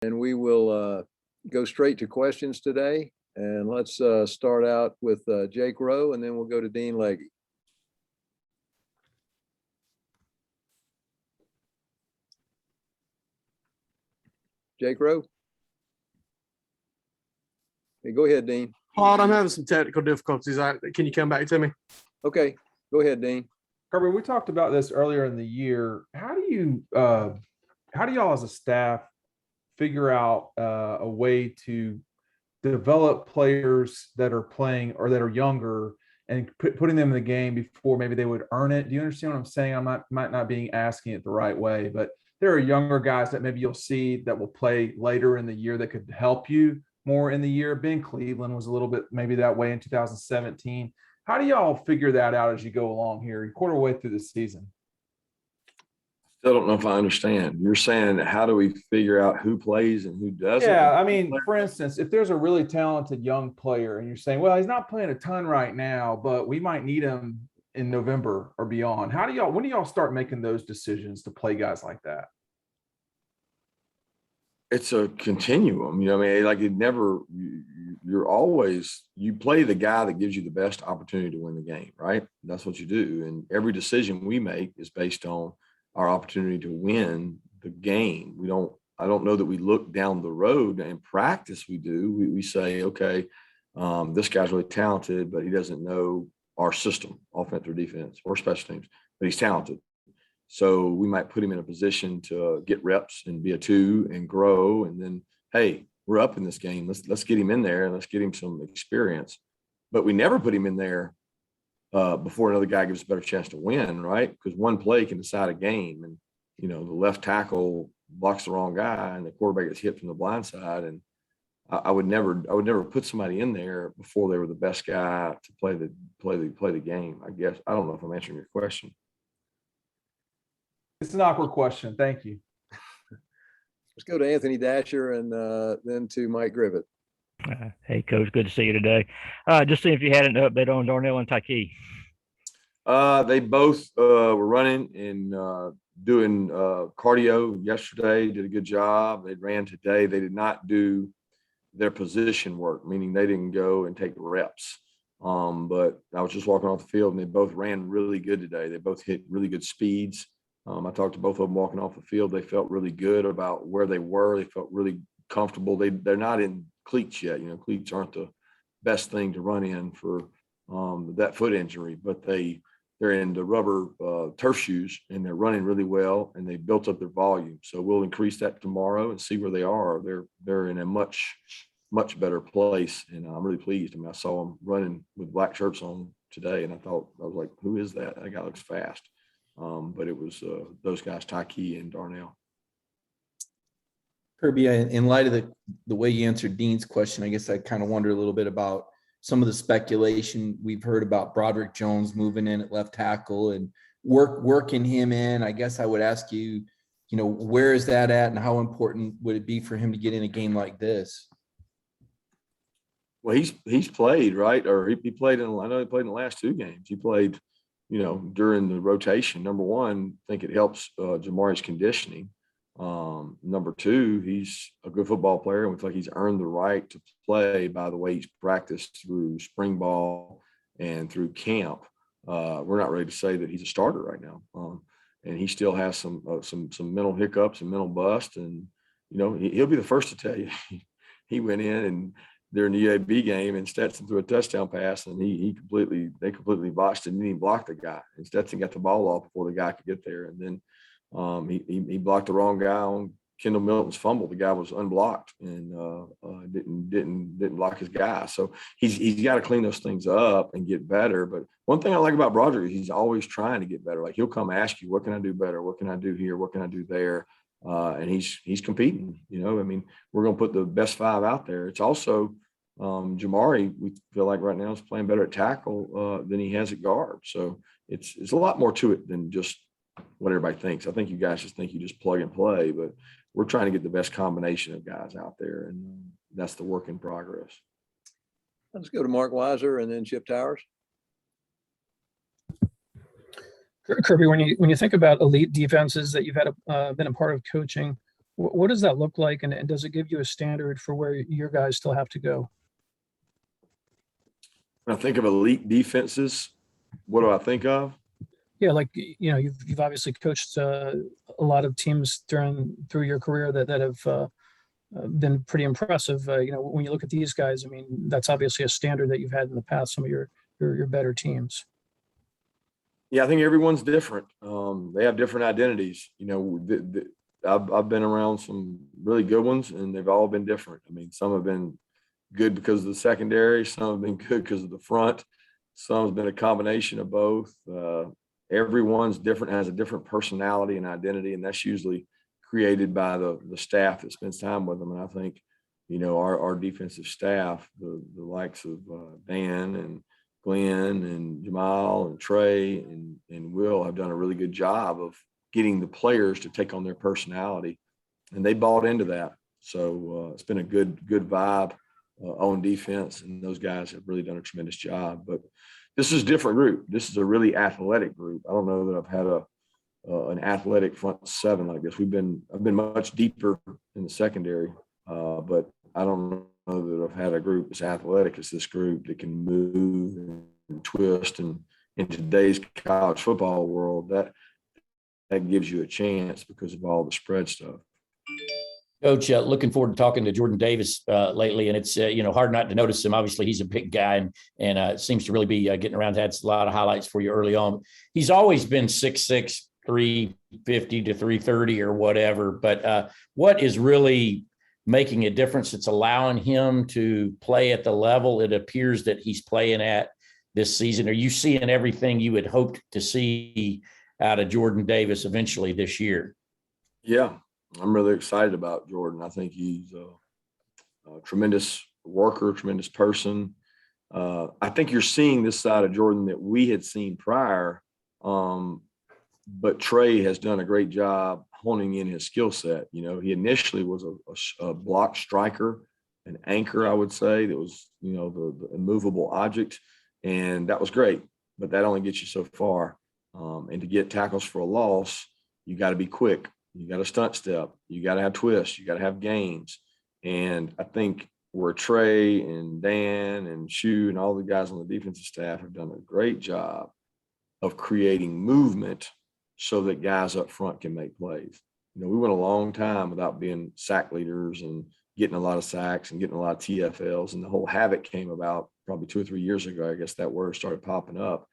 And we will go straight to questions today. And let's start out with Jake Rowe, and then we'll go to Dean Legge. Jake Rowe. Hey, go ahead, Dean. Todd, I'm having some technical difficulties. Can you come back to me? Okay, go ahead, Dean. Kirby, we talked about this earlier in the year. How do y'all as a staff figure out a way to develop players that are playing or that are younger and putting them in the game before maybe they would earn it? Do you understand what I'm saying? Might not be asking it the right way, but there are younger guys that maybe you'll see that will play later in the year that could help you more in the year. Ben Cleveland was a little bit maybe that way in 2017. How do y'all figure that out as you go along here, a quarter way through the season? Still don't know if I understand. You're saying how do we figure out who plays and who doesn't? Yeah, I mean, for instance, if there's a really talented young player and you're saying, well, he's not playing a ton right now, but we might need him in November or beyond. When do y'all start making those decisions to play guys like that? It's a continuum, I mean, like you play the guy that gives you the best opportunity to win the game, right? That's what you do. And every decision we make is based on our opportunity to win the game. I don't know that we look down the road. In practice we do. We say, okay, this guy's really talented, but he doesn't know our system, offense or defense or special teams, but he's talented. So we might put him in a position to get reps and be a 2 and grow. And then, hey, we're up in this game. Let's get him in there and let's get him some experience. But we never put him in there before another guy gives us a better chance to win, right? Because one play can decide a game. And, the left tackle blocks the wrong guy and the quarterback gets hit from the blind side. And I would never put somebody in there before they were the best guy to play the game, I guess. I don't know if I'm answering your question. It's an awkward question. Thank you. Let's go to Anthony Dasher and then to Mike Griffith. Hey, Coach. Good to see you today. Just seeing if you had an update on Darnell and Tyke. They both were running and doing cardio yesterday, did a good job. They ran today. They did not do their position work, meaning they didn't go and take reps. But I was just walking off the field and they both ran really good today. They both hit really good speeds. I talked to both of them walking off the field. They felt really good about where they were. They felt really comfortable. They're not in cleats yet. Cleats aren't the best thing to run in for that foot injury, but they're in the rubber turf shoes and they're running really well and they built up their volume. So we'll increase that tomorrow and see where they are. They're in a much better place, and I'm really pleased. I mean, I saw them running with black shirts on today, and I was like, who is that? That guy looks fast. But it was those guys, Tyke and Darnell. Kirby, in light of the way you answered Dean's question, I guess I kind of wonder a little bit about some of the speculation we've heard about Broderick Jones moving in at left tackle and working him in. I guess I would ask you, where is that at and how important would it be for him to get in a game like this? Well, he's played, right? Or he played I know he played in the last 2 games. He played, during the rotation. Number one, I think it helps Jamari's conditioning. Number 2, he's a good football player, and we feel like he's earned the right to play by the way he's practiced through spring ball and through camp. We're not ready to say that he's a starter right now, and he still has some mental hiccups and mental bust. And he'll be the first to tell you he went in and during the UAB game and Stetson threw a touchdown pass and they completely botched it and didn't even block the guy. And Stetson got the ball off before the guy could get there. And then he blocked the wrong guy on Kendall Milton's fumble. The guy was unblocked and didn't block his guy. So he's got to clean those things up and get better. But one thing I like about Broderick is he's always trying to get better. Like he'll come ask you, what can I do better? What can I do here? What can I do there? And he's competing. I mean, we're going to put the best 5 out there. It's also Jamari, we feel like right now is playing better at tackle than he has at guard. So it's a lot more to it than just what everybody thinks. I think you guys just think you just plug and play, but we're trying to get the best combination of guys out there, and that's the work in progress. Let's go to Mark Weiser and then Chip Towers. Kirby, when you think about elite defenses that you've had been a part of coaching, What does that look like? And does it give you a standard for where your guys still have to go? When I think of elite defenses, what do I think of? Yeah, like, you know, you've obviously coached a lot of teams through your career that have been pretty impressive. You know, when you look at these guys, I mean, that's obviously a standard that you've had in the past, some of your better teams. Yeah, I think everyone's different. They have different identities. You know, I've been around some really good ones, and they've all been different. I mean, some have been good because of the secondary, some have been good because of the front, some has been a combination of both. Everyone's different, has a different personality and identity, and that's usually created by the staff that spends time with them. And I think, you know, our defensive staff, the likes of Dan and Glenn and Jamal and Trey and Will have done a really good job of getting the players to take on their personality, and they bought into that. So it's been a good vibe on defense, and those guys have really done a tremendous job. But this is a different group. This is a really athletic group. I don't know that I've had an athletic front seven like this. I've been much deeper in the secondary, but I don't know that I've had a group as athletic as this group that can move and twist. And in today's college football world, that gives you a chance because of all the spread stuff. Coach, looking forward to talking to Jordan Davis lately, and it's you know, hard not to notice him. Obviously, he's a big guy, and seems to really be getting around. Had a lot of highlights for you early on. He's always been 6'6", 350 to 330 or whatever. But what is really making a difference that's allowing him to play at the level it appears that he's playing at this season? Are you seeing everything you had hoped to see out of Jordan Davis eventually this year? Yeah, I'm really excited about Jordan. I think he's a tremendous worker, tremendous person. I think you're seeing this side of Jordan that we had seen prior, but Trey has done a great job honing in his skill set. You know, he initially was a block striker, an anchor, I would say, that was, you know, the immovable object, and that was great, but that only gets you so far. And to get tackles for a loss, you got to be quick. You got to stunt step. You got to have twists. You got to have gains. And I think where Trey and Dan and Shu and all the guys on the defensive staff have done a great job of creating movement so that guys up front can make plays. You know, we went a long time without being sack leaders and getting a lot of sacks and getting a lot of TFLs. And the whole Havoc came about probably 2 or 3 years ago. I guess that word started popping up.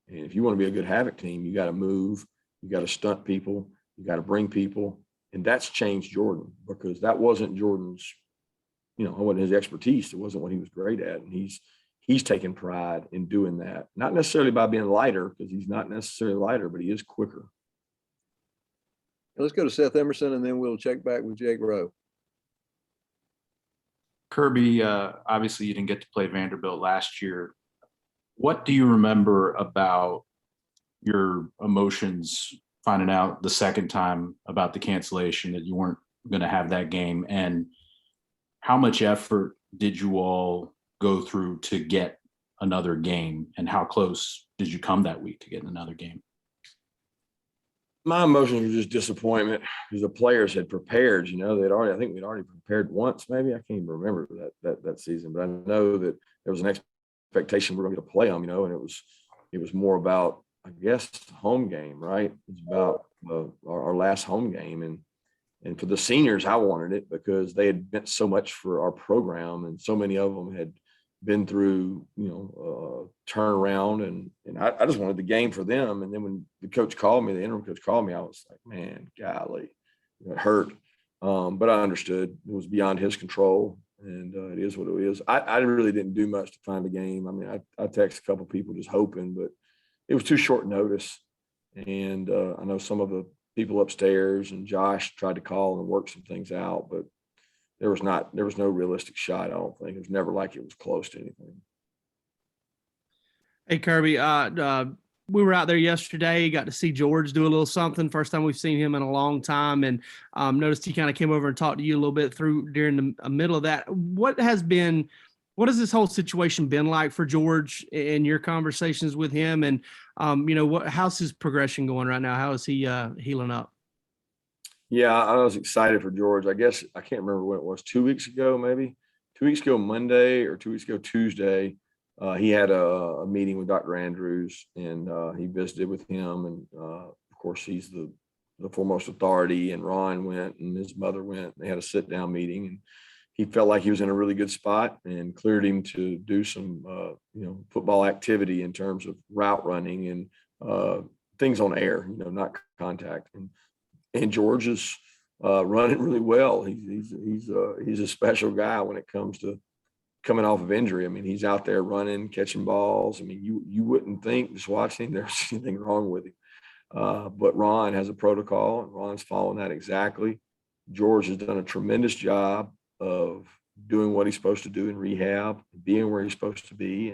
And if you want to be a good Havoc team, you got to move, you got to stunt people, you got to bring people. And that's changed Jordan, because that wasn't Jordan's, you know, it wasn't his expertise. It wasn't what he was great at. And he's taken pride in doing that. Not necessarily by being lighter, because he's not necessarily lighter, but he is quicker. Let's go to Seth Emerson, and then we'll check back with Jake Rowe. Kirby, obviously you didn't get to play Vanderbilt last year. What do you remember about your emotions finding out the second time about the cancellation, that you weren't going to have that game? And how much effort did you all go through to get another game? And how close did you come that week to getting another game? My emotions were just disappointment, because the players had prepared. You know, I think we'd already prepared once, maybe. I can't even remember that season, but I know that there was an expectation we're going to get to play them, you know, and it was more about, I guess, home game, right? It's about our last home game. And for the seniors, I wanted it because they had meant so much for our program, and so many of them had been through, you know, turnaround, and I just wanted the game for them. And then when the coach called me, the interim coach called me, I was like, man, golly, it hurt. But I understood it was beyond his control, and it is what it is. I really didn't do much to find a game. I mean, I texted a couple people just hoping, but it was too short notice. And I know some of the people upstairs and Josh tried to call and work some things out, but there was no realistic shot. I don't think. It was never like it was close to anything. Hey, Kirby, we were out there yesterday, got to see George do a little something. First time we've seen him in a long time, and noticed he kind of came over and talked to you a little bit during the middle of that. What has this whole situation been like for George in your conversations with him? And, you know, how's his progression going right now? How is he healing up? Yeah, I was excited for George. I guess I can't remember when it was, 2 weeks ago, maybe 2 weeks ago, Monday, or 2 weeks ago, Tuesday. He had a meeting with Dr. Andrews, and he visited with him. And of course, he's the foremost authority. And Ron went, and his mother went. They had a sit down meeting, and he felt like he was in a really good spot, and cleared him to do some football activity in terms of route running and things on air, not contact. And George is running really well. He's a special guy when it comes to coming off of injury. I mean, he's out there running, catching balls. I mean, you wouldn't think, just watching him, there's anything wrong with him. But Ron has a protocol, and Ron's following that exactly. George has done a tremendous job of doing what he's supposed to do in rehab, being where he's supposed to be.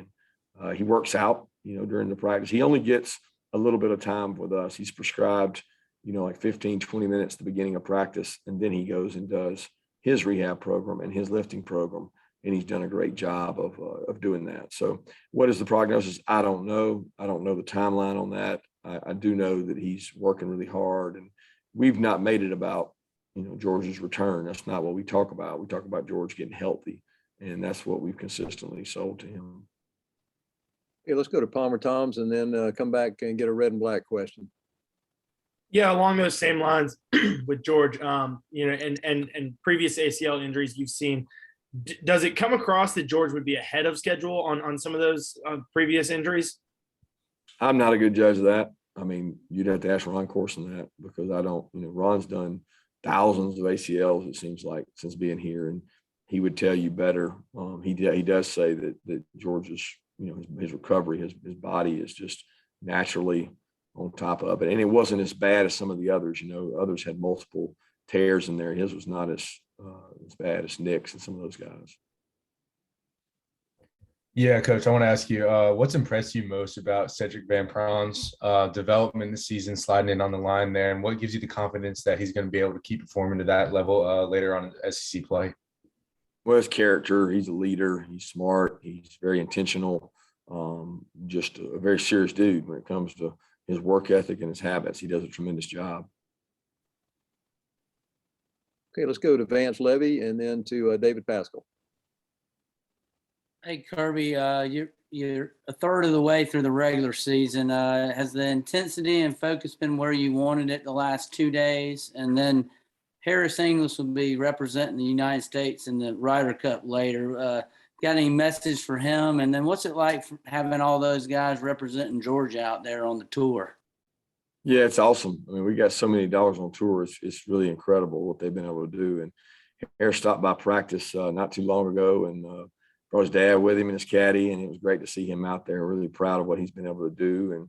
And he works out, during the practice. He only gets a little bit of time with us. He's prescribed like 15, 20 minutes at the beginning of practice. And then he goes and does his rehab program and his lifting program. And he's done a great job of doing that. So what is the prognosis? I don't know. I don't know the timeline on that. I do know that he's working really hard, and we've not made it about, George's return. That's not what we talk about. We talk about George getting healthy, and that's what we've consistently sold to him. Okay, let's go to Palmer Toms and then come back and get a red and black question. Yeah, along those same lines with George, and previous ACL injuries you've seen, does it come across that George would be ahead of schedule on some of those previous injuries? I'm not a good judge of that. I mean, you'd have to ask Ron Corson that, because I don't, Ron's done thousands of ACLs, it seems like, since being here, and he would tell you better. He does say that George's, his recovery, his body is just naturally on top of it. And it wasn't as bad as some of the others. Others had multiple tears in there. His was not as bad as Nick's and some of those guys. Yeah, Coach, I want to ask you, what's impressed you most about Cedric Van Praan's development this season, sliding in on the line there, and what gives you the confidence that he's going to be able to keep performing to that level later on in SEC play? Well, his character, he's a leader, he's smart, he's very intentional, just a very serious dude when it comes to his work ethic and his habits. He does a tremendous job. Okay, let's go to Vance Levy and then to David Pascal. Hey, Kirby, you're a third of the way through the regular season. Has the intensity and focus been where you wanted it the last 2 days? And then Harris English will be representing the United States in the Ryder Cup later. Got any message for him? And then what's it like having all those guys representing Georgia out there on the tour? Yeah, it's awesome. I mean, we got so many dollars on tour. It's really incredible what they've been able to do. And Harris stopped by practice not too long ago, and brought his dad with him and his caddy, and it was great to see him out there. Really proud of what he's been able to do,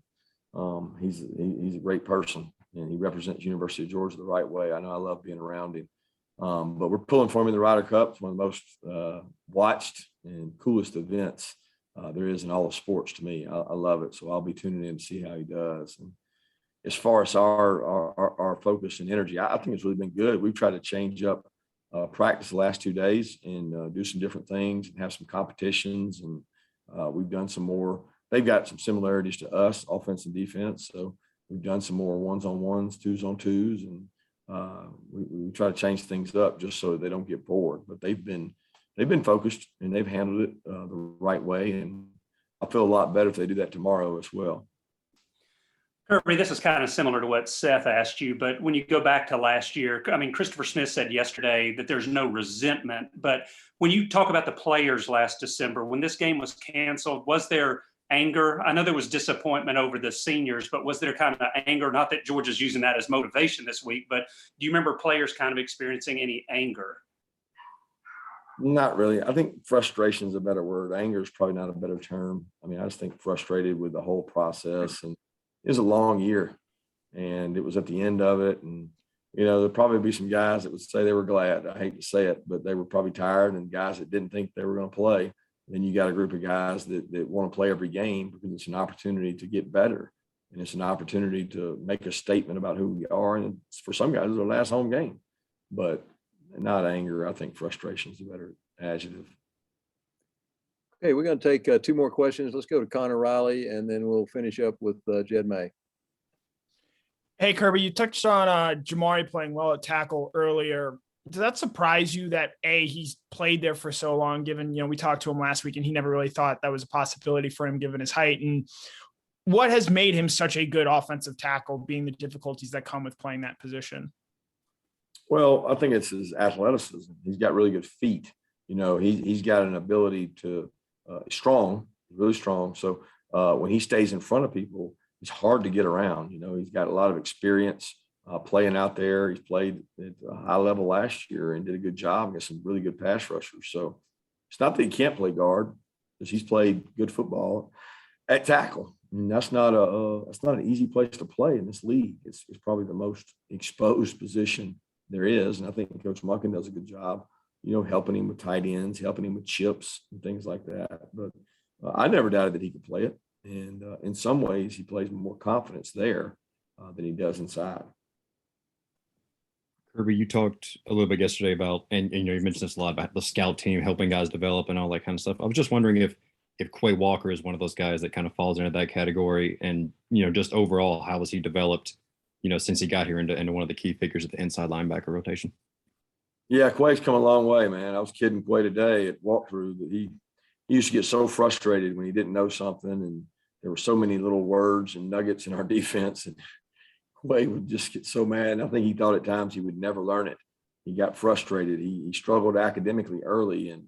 and he's a great person, and he represents University of Georgia the right way. I know I love being around him, but we're pulling for him in the Ryder Cup. It's one of the most watched and coolest events there is in all of sports to me. I love it, so I'll be tuning in to see how he does. And as far as our focus and energy, I think it's really been good. We've tried to change up practice the last 2 days and do some different things and have some competitions. And we've done some more. They've got some similarities to us, offense and defense. So we've done some more 1-on-1s, 2s-on-2s, and we try to change things up just so they don't get bored. But they've been focused, and they've handled it the right way. And I feel a lot better if they do that tomorrow as well. Kirby, this is kind of similar to what Seth asked you, but when you go back to last year, I mean, Christopher Smith said yesterday that there's no resentment, but when you talk about the players last December, when this game was canceled, was there anger? I know there was disappointment over the seniors, but was there kind of anger? Not that Georgia's using that as motivation this week, but do you remember players kind of experiencing any anger? Not really. I think frustration is a better word. Anger is probably not a better term. I mean, I just think frustrated with the whole process, and it was a long year, and it was at the end of it. And, there'll probably be some guys that would say they were glad. I hate to say it, but they were probably tired, and guys that didn't think they were going to play. And then you got a group of guys that want to play every game because it's an opportunity to get better. And it's an opportunity to make a statement about who we are. And for some guys, it's their last home game, but not anger. I think frustration is a better adjective. Okay, we're going to take 2 more questions. Let's go to Connor Riley, and then we'll finish up with Jed May. Hey, Kirby, you touched on Jamari playing well at tackle earlier. Does that surprise you that he's played there for so long, given, we talked to him last week and he never really thought that was a possibility for him given his height? And what has made him such a good offensive tackle, being the difficulties that come with playing that position? Well, I think it's his athleticism. He's got really good feet. He's got an ability to strong, really strong. So when he stays in front of people, it's hard to get around. He's got a lot of experience playing out there. He's played at a high level last year and did a good job against some really good pass rushers. So it's not that he can't play guard, because he's played good football at tackle. I mean, that's not an easy place to play in this league. It's probably the most exposed position there is. And I think Coach Munkin does a good job, helping him with tight ends, helping him with chips and things like that. But I never doubted that he could play it. And in some ways, he plays with more confidence there than he does inside. Kirby, you talked a little bit yesterday about, and you mentioned this a lot about the scout team helping guys develop and all that kind of stuff. I was just wondering if Quay Walker is one of those guys that kind of falls into that category, and just overall, how has he developed, since he got here into one of the key figures of the inside linebacker rotation? Yeah, Quay's come a long way, man. I was kidding Quay today at walkthrough that he used to get so frustrated when he didn't know something, and there were so many little words and nuggets in our defense, and Quay would just get so mad. I think he thought at times he would never learn it. He got frustrated. He struggled academically early, and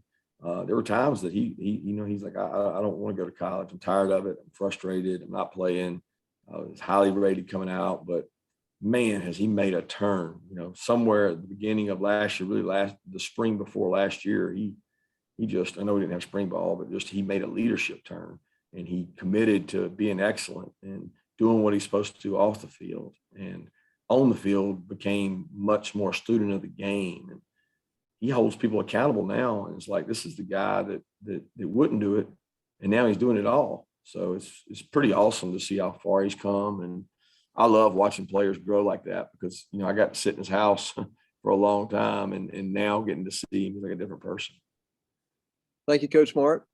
there were times that he's like, I don't want to go to college. I'm tired of it. I'm frustrated. I'm not playing. He's highly rated coming out, but man, has he made a turn. Somewhere at the beginning of last year, the spring before last year, he just, I know he didn't have spring ball, but just he made a leadership turn, and he committed to being excellent and doing what he's supposed to do off the field, and on the field became much more student of the game. And he holds people accountable now. And it's like, this is the guy that wouldn't do it, and now he's doing it all. So it's pretty awesome to see how far he's come. And I love watching players grow like that, because, I got to sit in his house for a long time, and now getting to see him, he's like a different person. Thank you, Coach Mark.